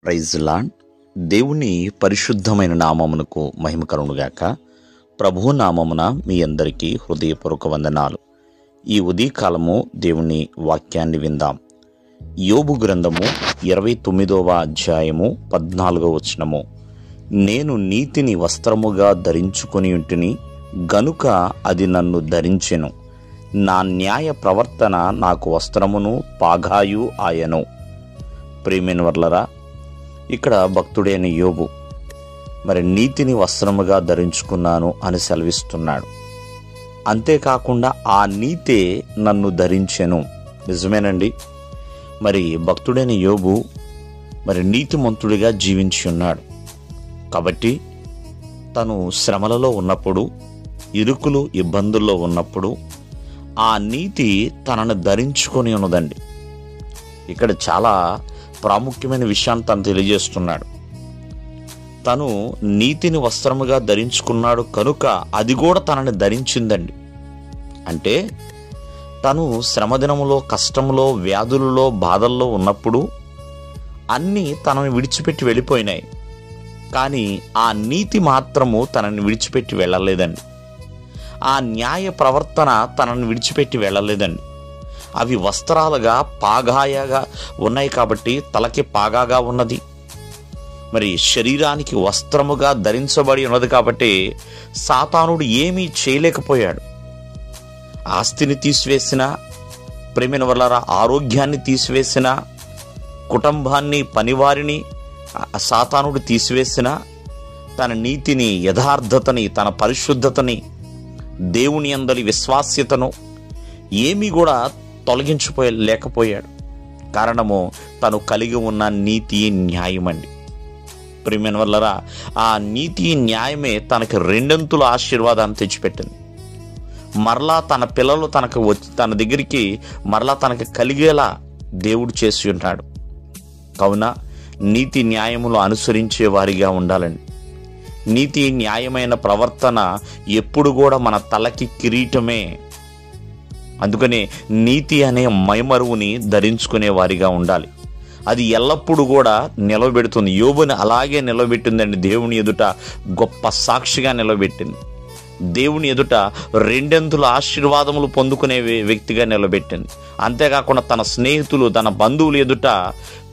Praise lord. దేవుని పరిశుద్ధమైన నామమునకు మహిమ కలుగునుగాక. ప్రభువు నామమున మీ అందరికీ హృదయపూర్వక వందనాలు. ఈ ఉదయకాలము దేవుని వాక్యాన్ని విందాం. యోబు గ్రంథము 29వ అధ్యాయము 14వ వచనము. నేను నీతిని వస్త్రముగా ధరించుకొని ఉంటిని గనుక అది నన్ను ధరించెను. నా న్యాయ ప్రవర్తన నాకు వస్త్రమును పాగాయు ఆయను. ప్రియమైన వర్లరా, ఇక్కడ భక్తుడైన యోబు మరి నీతిని వస్త్రముగా ధరించుకున్నాను అని సెలవిస్తున్నాడు. అంతేకాకుండా ఆ నీతే నన్ను ధరించెను. నిజమేనండి. మరి భక్తుడైన యోబు మరి నీతిమంతుడిగా జీవించి ఉన్నాడు. కాబట్టి తను శ్రమలలో ఉన్నప్పుడు, ఇరుకులు ఇబ్బందుల్లో ఉన్నప్పుడు ఆ నీతి తనను ధరించుకొని ఉన్నదండి. ఇక్కడ చాలా ప్రాముఖ్యమైన విషయాన్ని తను తెలియజేస్తున్నాడు. తను నీతిని వస్త్రముగా ధరించుకున్నాడు కనుక అది కూడా తనని ధరించిందండి. అంటే తను శ్రమదినములో, కష్టంలో, వ్యాధులలో, బాధల్లో ఉన్నప్పుడు అన్నీ తనని విడిచిపెట్టి వెళ్ళిపోయినాయి. కానీ ఆ నీతి మాత్రము తనని విడిచిపెట్టి వెళ్ళలేదండి. ఆ న్యాయ ప్రవర్తన తనని విడిచిపెట్టి వెళ్ళలేదండి. అవి వస్త్రాలుగా పాగాయగా ఉన్నాయి కాబట్టి తలకి పాగాగా ఉన్నది. మరి శరీరానికి వస్త్రముగా ధరించబడి ఉన్నది కాబట్టి సాతానుడు ఏమీ చేయలేకపోయాడు. ఆస్తిని తీసివేసినా, ప్రేమైన వల్ల ఆరోగ్యాన్ని తీసివేసినా, కుటుంబాన్ని, పనివారిని సాతానుడు తీసివేసినా, తన నీతిని, యథార్థతని, తన పరిశుద్ధతని, దేవుని యందలి విశ్వాస్యతను ఏమీ కూడా లేకపోయాడు. కారణము తను కలిగి ఉన్న నీతి న్యాయమండి. ప్రియమైన వల్లరా, ఆ నీతి న్యాయమే తనకి రెండంతుల ఆశీర్వాదాన్ని తెచ్చిపెట్టింది. మరలా తన పిల్లలు తనకు వచ్చి తన దగ్గరికి మరలా తనకు కలిగేలా దేవుడు చేసి ఉంటాడు. కావున నీతి న్యాయములు అనుసరించే వారిగా ఉండాలండి. నీతి న్యాయమైన ప్రవర్తన ఎప్పుడు కూడా మన తలకి కిరీటమే. అందుకనే నీతి అనే మైమరువుని ధరించుకునే వారిగా ఉండాలి. అది ఎల్లప్పుడూ కూడా నిలబెడుతుంది. యోబుని అలాగే నిలబెట్టిందండి. దేవుని ఎదుట గొప్ప సాక్షిగా నిలబెట్టింది. దేవుని ఎదుట రెండంతుల ఆశీర్వాదములు పొందుకునే వ్యక్తిగా నిలబెట్టింది. అంతేకాకుండా తన స్నేహితులు, తన బంధువులు ఎదుట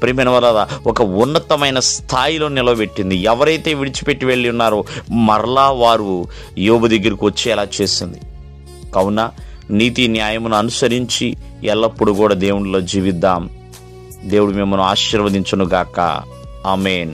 ప్రేమైన వల్ల ఒక ఉన్నతమైన స్థాయిలో నిలబెట్టింది. ఎవరైతే విడిచిపెట్టి వెళ్ళి ఉన్నారో మరలా వారు యోబు దగ్గరికి వచ్చేలా చేసింది. కావున నీతి న్యాయమును అనుసరించి ఎల్లప్పుడూ కూడా దేవునిలో జీవిద్దాం. దేవుడు మిమ్మల్ని ఆశీర్వదించునుగాక. ఆమేన్.